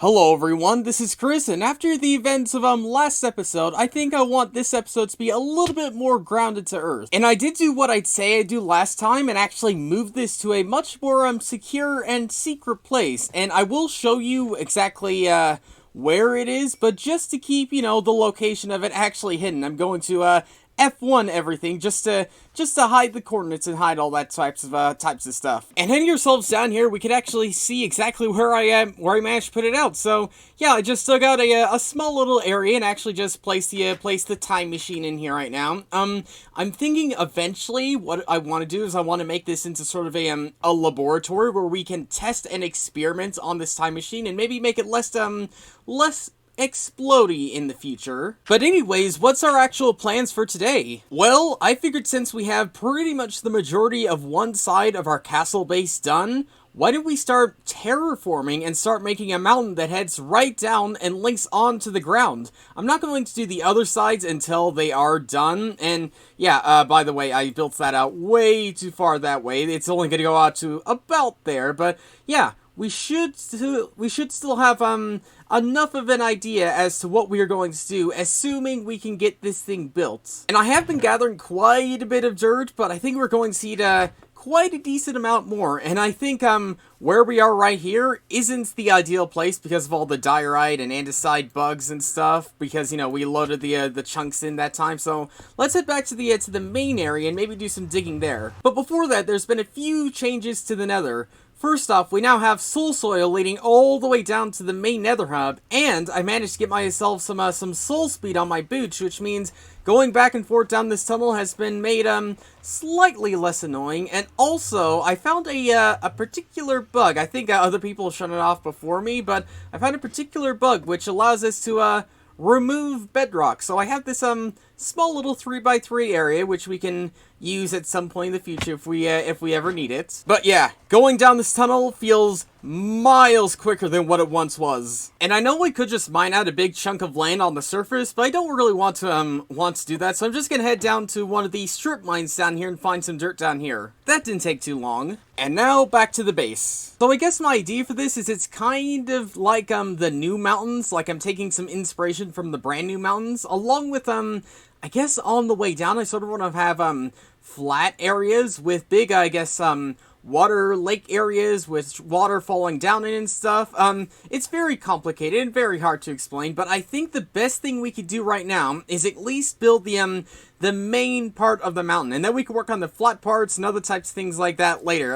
Hello everyone, this is Chris, and after the events of last episode, I think I want this episode to be a little bit more grounded to earth. And I did do what I'd say I'd do last time and actually move this to a much more secure and secret place. And I will show you exactly where it is, but just to keep, the location of it actually hidden, I'm going to F1 everything just to hide the coordinates and hide all that types of stuff. And heading yourselves down here, we could actually see exactly where I managed to put it out. So yeah, I just dug out a small little area and actually just placed the time machine in here right now. I'm thinking eventually what I want to do is I want to make this into sort of a laboratory where we can test and experiment on this time machine and maybe make it less explodey in the future. But anyways, what's our actual plans for today? Well, I figured since we have pretty much the majority of one side of our castle base done, why don't we start terraforming and start making a mountain that heads right down and links onto the ground. I'm not going to do the other sides until they are done, and yeah, by the way, I built that out way too far that way. It's only going to go out to about there, but yeah, we should still have enough of an idea as to what we are going to do, assuming we can get this thing built. And I have been gathering quite a bit of dirt, but I think we're going to need quite a decent amount more. And I think where we are right here isn't the ideal place because of all the diorite and andesite bugs and stuff, because we loaded the chunks in that time. So let's head back to the main area and maybe do some digging there. But before that, there's been a few changes to the nether. First off, we now have soul soil leading all the way down to the main nether hub, and I managed to get myself some soul speed on my boots, which means going back and forth down this tunnel has been made slightly less annoying. And also, I found a particular bug. I think other people have shown it off before me, but I found a particular bug which allows us to remove bedrock. So I have this small little 3x3 area which we can use at some point in the future if we ever need it. But yeah, going down this tunnel feels miles quicker than what it once was. And I know we could just mine out a big chunk of land on the surface, but I don't really want to do that. So I'm just gonna head down to one of these strip mines down here and find some dirt down here. That didn't take too long. And now back to the base. So I guess my idea for this is it's kind of like the new mountains. Like I'm taking some inspiration from the brand new mountains, along with I guess on the way down I sort of want to have flat areas with big, I guess, water lake areas with water falling down in and stuff. It's very complicated and very hard to explain, but I think the best thing we could do right now is at least build the main part of the mountain, and then we can work on the flat parts and other types of things like that later.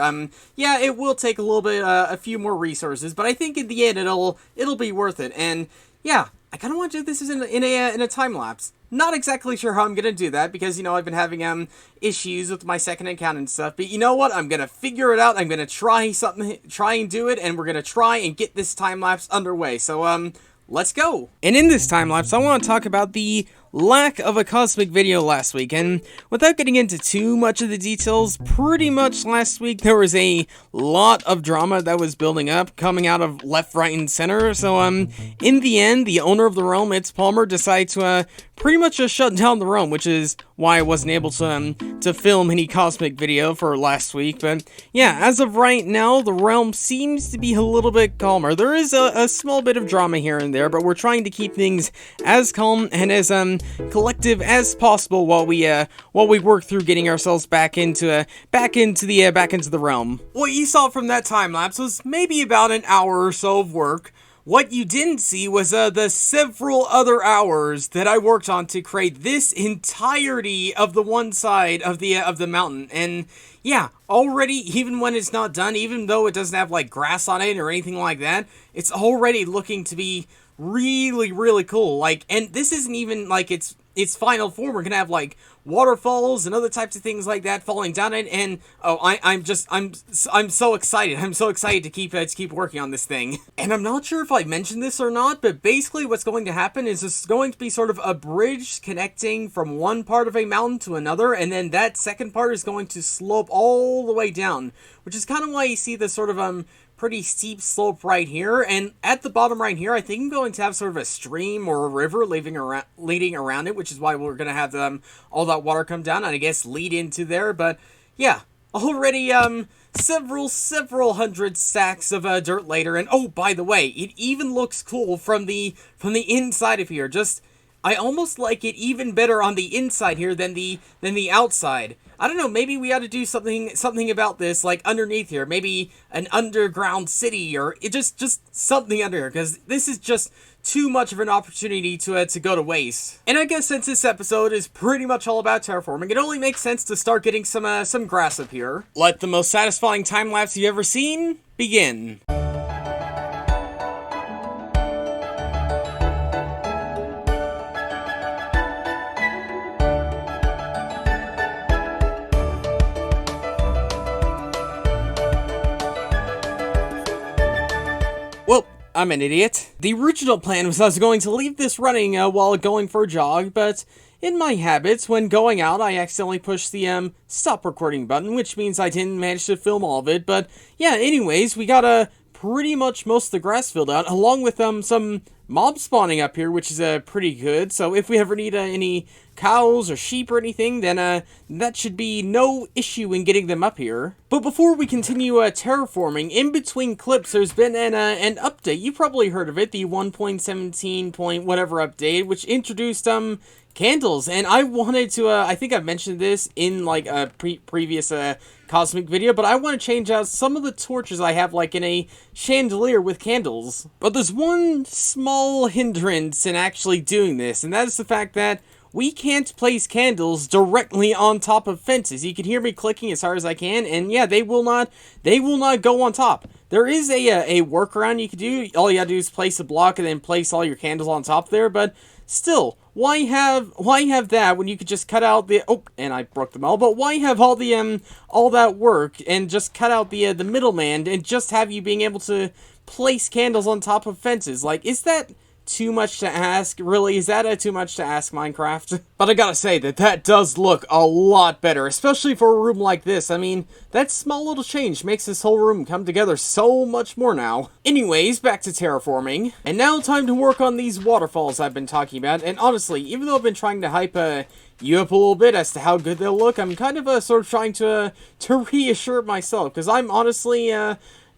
Yeah, it will take a little bit, a few more resources, but I think in the end it'll be worth it. And yeah, I kind of want to do this in a time lapse. Not exactly sure how I'm gonna do that because I've been having issues with my second account and stuff. But you know what? I'm gonna figure it out. I'm gonna try and do it, and we're gonna try and get this time lapse underway. So let's go. And in this time lapse, I want to talk about the lack of a cosmic video last week, and without getting into too much of the details, pretty much last week there was a lot of drama that was building up, coming out of left, right, and center. So in the end, the owner of the realm, It's Palmer, decided to pretty much just shut down the realm, which is why I wasn't able to film any cosmic video for last week. But yeah, as of right now, the realm seems to be a little bit calmer. There is a small bit of drama here and there, but we're trying to keep things as calm and as collective as possible while we work through getting ourselves back into the realm. What you saw from that time lapse was maybe about an hour or so of work. What you didn't see was the several other hours that I worked on to create this entirety of the one side of the mountain. And yeah, already, even when it's not done, even though it doesn't have like grass on it or anything like that, it's already looking to be really, really cool. Like, and this isn't even like its final form. We're gonna have like waterfalls and other types of things like that falling down it. And oh, I'm so excited. I'm so excited to keep working on this thing. And I'm not sure if I mentioned this or not, but basically what's going to happen is it's going to be sort of a bridge connecting from one part of a mountain to another, and then that second part is going to slope all the way down, which is kind of why you see this sort of pretty steep slope right here. And at the bottom right here, I think I'm going to have sort of a stream or a river leading around it, which is why we're going to have all that water come down and I guess lead into there. But yeah, already, several hundred stacks of, dirt later, and oh, by the way, it even looks cool from the inside of here. I almost like it even better on the inside here than the outside. I don't know, maybe we ought to do something about this, like, underneath here. Maybe an underground city, or just something under here, because this is just too much of an opportunity to go to waste. And I guess since this episode is pretty much all about terraforming, it only makes sense to start getting some grass up here. Let the most satisfying time-lapse you've ever seen begin. Well, I'm an idiot. The original plan was I was going to leave this running while going for a jog, but in my habits, when going out, I accidentally pushed the stop recording button, which means I didn't manage to film all of it. But yeah, anyways, we got pretty much most of the grass filled out, along with some mobs spawning up here, which is pretty good. So if we ever need any cows or sheep or anything, then that should be no issue in getting them up here. But before we continue terraforming, in between clips, there's been an update. You probably heard of it, the 1.17 point whatever update, which introduced candles, and I wanted to, I think I've mentioned this in, like, a previous, Cosmic video, but I want to change out some of the torches I have, like, in a chandelier with candles. But there's one small hindrance in actually doing this, and that is the fact that we can't place candles directly on top of fences. You can hear me clicking as hard as I can, and yeah, they will not go on top. There is a workaround you can do. All you gotta do is place a block and then place all your candles on top there, but still, why have that when you could just cut out the, oh, and I broke them all, but why have all the, all that work and just cut out the middleman and just have you being able to place candles on top of fences? Like, is that too much to ask? Really, is that too much to ask, Minecraft? But I gotta say that does look a lot better, especially for a room like this. I mean, that small little change makes this whole room come together so much more now. Anyways, back to terraforming. And now time to work on these waterfalls I've been talking about. And honestly, even though I've been trying to hype you up a little bit as to how good they'll look, I'm kind of sort of trying to reassure myself, because I'm honestly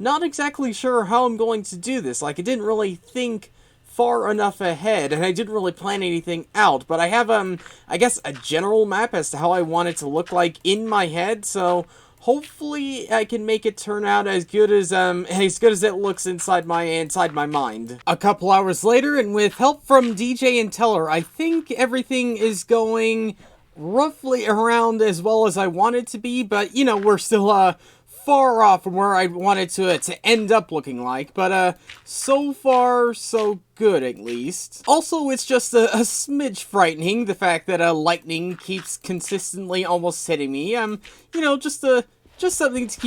not exactly sure how I'm going to do this. Like, I didn't really think far enough ahead, and I didn't really plan anything out, but I have, I guess, a general map as to how I want it to look like in my head, so hopefully I can make it turn out as good as it looks inside my mind. A couple hours later, and with help from DJ and Teller, I think everything is going roughly around as well as I want it to be, but, you know, we're still, far off from where I wanted to end up looking like, but so far so good, at least. Also, it's just a smidge frightening, the fact that lightning keeps consistently almost hitting me. You know, just something to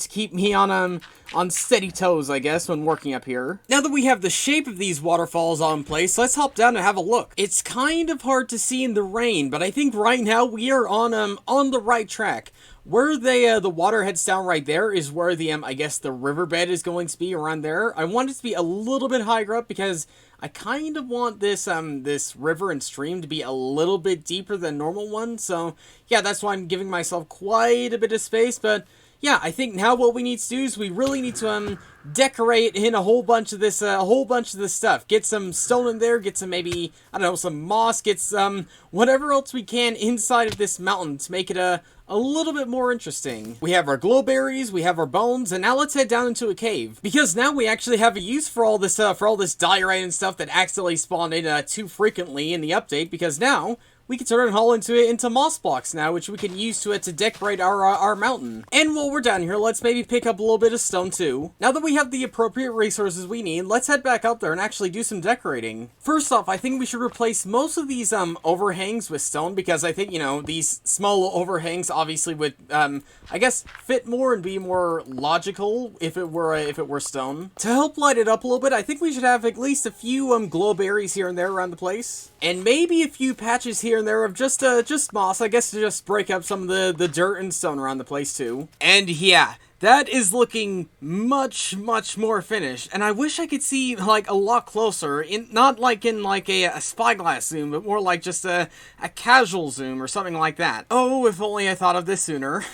keep me on steady toes, I guess, when working up here. Now that we have the shape of these waterfalls on place, let's hop down and have a look. It's kind of hard to see in the rain, but I think right now we are on the right track. Where the water heads down right there is where the, I guess the riverbed is going to be, around there. I want it to be a little bit higher up because I kind of want this, this river and stream to be a little bit deeper than normal one. So, yeah, that's why I'm giving myself quite a bit of space, but yeah, I think now what we need to do is we really need to, decorate in a whole bunch of this stuff. Get some stone in there, get some maybe, I don't know, some moss, get some whatever else we can inside of this mountain to make it a little bit more interesting. We have our glowberries, we have our bones, and now let's head down into a cave. Because now we actually have a use for all this diorite and stuff that accidentally spawned in too frequently in the update, because now we can turn it all into moss blocks now, which we can use to decorate our mountain. And while we're down here, let's maybe pick up a little bit of stone too. Now that we have the appropriate resources we need, let's head back up there and actually do some decorating. First off, I think we should replace most of these overhangs with stone, because I think, you know, these small overhangs obviously would I guess fit more and be more logical if it were stone. To help light it up a little bit, I think we should have at least a few glowberries here and there around the place, and maybe a few patches here and there of just moss, I guess, to just break up some of the dirt and stone around the place too. And yeah, that is looking much more finished, and I wish I could see, like, a lot closer, not like in a spyglass zoom, but more like just a casual zoom or something like that. Oh, if only I thought of this sooner.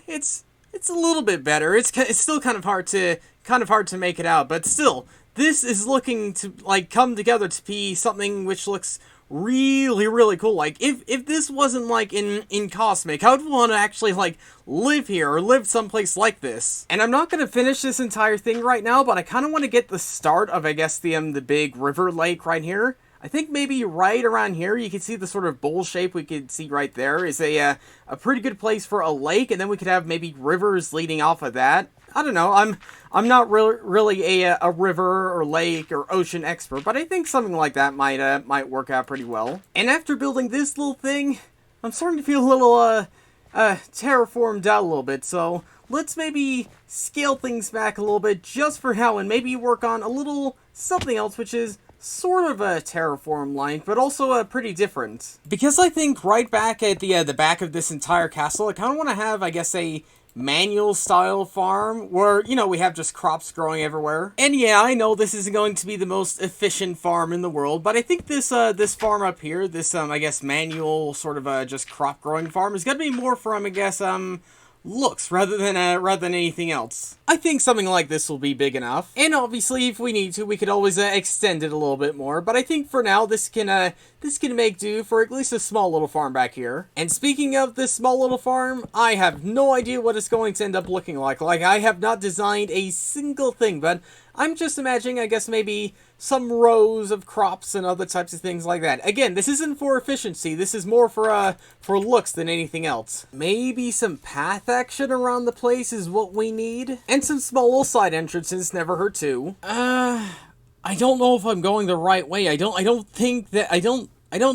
It's it's a little bit better. It's still kind of hard to make it out, but still, this is looking to like come together to be something which looks really, really cool. Like, if this wasn't like in Cosmic, I would want to actually like live here or live someplace like this. And I'm not gonna finish this entire thing right now, but I kind of want to get the start of, I guess, the big river lake right here. I think maybe right around here, you can see the sort of bowl shape we could see right there is a pretty good place for a lake, and then we could have maybe rivers leading off of that. I don't know, I'm not really a river or lake or ocean expert, but I think something like that might work out pretty well. And after building this little thing, I'm starting to feel a little terraformed out a little bit, so let's maybe scale things back a little bit just for now, and maybe work on a little something else, which is sort of a terraform like, but also pretty different. Because I think right back at the back of this entire castle, I kind of want to have, I guess, a manual style farm where, you know, we have just crops growing everywhere. And yeah, I know this isn't going to be the most efficient farm in the world, but I think this this farm up here, this I guess manual sort of just crop growing farm is gonna be more from, I guess, looks rather than anything else. I think something like this will be big enough, and obviously if we need to, we could always extend it a little bit more, but I think for now this can make do for at least a small little farm back here. And speaking of this small little farm, I have no idea what it's going to end up looking like. Like, I have not designed a single thing, but I'm just imagining, I guess, maybe some rows of crops and other types of things like that. Again, this isn't for efficiency. This is more for looks than anything else. Maybe some path action around the place is what we need. And some small little side entrances never hurt too. I don't know if I'm going the right way. I don't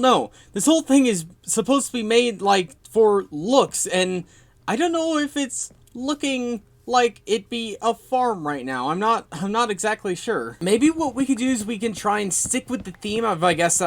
know. This whole thing is supposed to be made, like, for looks, and I don't know if it's looking like it be a farm right now. I'm not exactly sure. Maybe what we could do is we can try and stick with the theme of, I guess,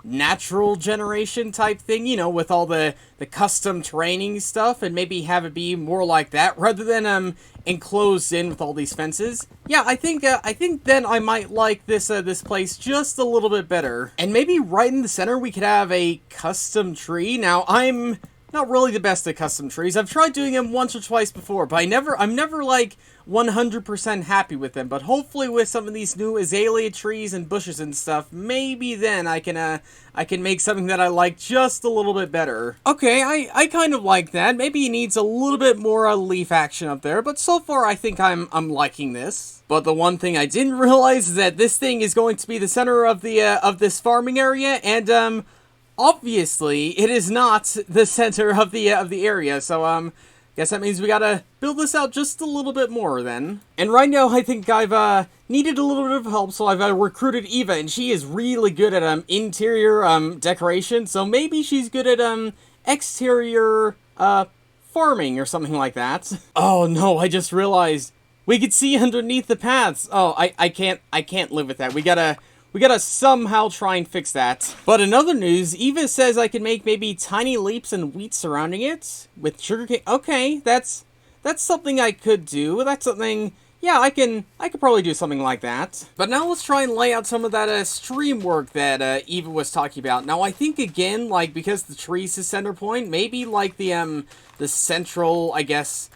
natural generation type thing, you know, with all the custom training stuff, and maybe have it be more like that rather than enclosed in with all these fences. Yeah, I think then I might like this this place just a little bit better. And maybe right in the center we could have a custom tree. Now, I'm not really the best at custom trees. I've tried doing them once or twice before, but I'm never like 100% happy with them. But hopefully with some of these new azalea trees and bushes and stuff, maybe then I can make something that I like just a little bit better. Okay, I kind of like that. Maybe it needs a little bit more leaf action up there, but so far I think I'm liking this. But the one thing I didn't realize is that this thing is going to be the center of the of this farming area, and obviously, it is not the center of the area, so guess that means we gotta build this out just a little bit more then. And right now, I think I've needed a little bit of help, so I've recruited Eva, and she is really good at interior decoration. So maybe she's good at exterior farming or something like that. Oh no! I just realized we could see underneath the paths. Oh, I can't live with that. We gotta somehow try and fix that. But in other news, Eva says I can make maybe tiny leaps and wheat surrounding it with sugarcane. Okay, that's something I could do. That's something, yeah, I could probably do something like that. But now let's try and lay out some of that stream work that Eva was talking about. Now I think again, like, because the tree's the center point, maybe like the central, I guess,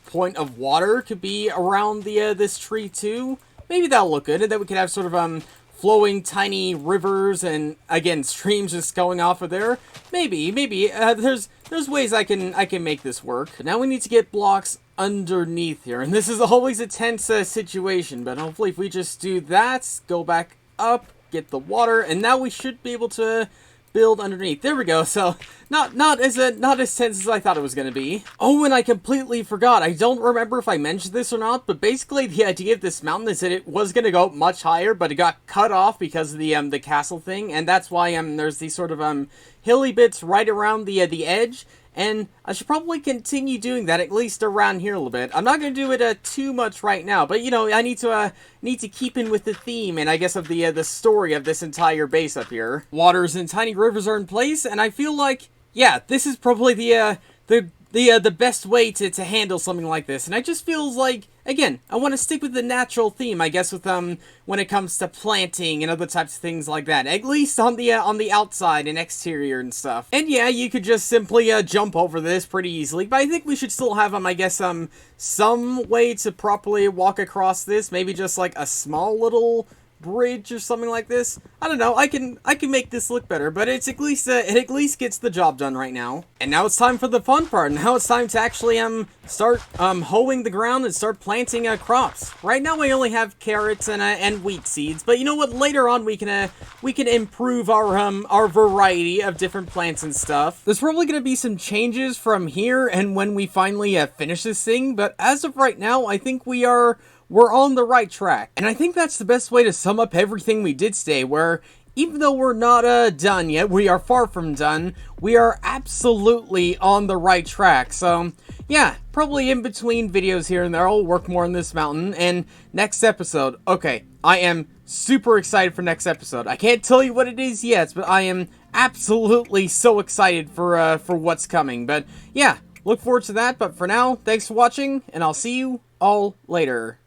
point of water could be around the this tree too. Maybe that'll look good, and then we could have sort of flowing tiny rivers and, again, streams just going off of there. Maybe, there's ways I can make this work. But now we need to get blocks underneath here, and this is always a tense situation, but hopefully if we just do that, go back up, get the water, and now we should be able to build underneath. There we go. So not as tense as I thought it was going to be. Oh, and I completely forgot. I don't remember if I mentioned this or not, but basically the idea of this mountain is that it was going to go much higher, but it got cut off because of the castle thing, and that's why there's these sort of hilly bits right around the edge. And I should probably continue doing that, at least around here a little bit. I'm not going to do it too much right now, but, you know, I need to keep in with the theme, and I guess of the story of this entire base up here. Waters and tiny rivers are in place, and I feel like, yeah, this is probably the best way to handle something like this. And I just feels like again, I want to stick with the natural theme, I guess, with when it comes to planting and other types of things like that. At least on the outside and exterior and stuff. And yeah, you could just simply jump over this pretty easily, but I think we should still have I guess some way to properly walk across this. Maybe just like a small little bridge or something like this. I don't know. I can make this look better, but it's at least it at least gets the job done right now. And now it's time for the fun part. Now it's time to actually start hoeing the ground and start planting crops. Right now I only have carrots and wheat seeds, but you know what? Later on we can improve our variety of different plants and stuff. There's probably gonna be some changes from here and when we finally finish this thing, but as of right now, I think we're on the right track. And I think that's the best way to sum up everything we did today, where even though we're not done yet, we are far from done, we are absolutely on the right track. So yeah, probably in between videos here and there, I'll work more on this mountain. And next episode, okay, I am super excited for next episode. I can't tell you what it is yet, but I am absolutely so excited for what's coming. But yeah, look forward to that. But for now, thanks for watching, and I'll see you all later.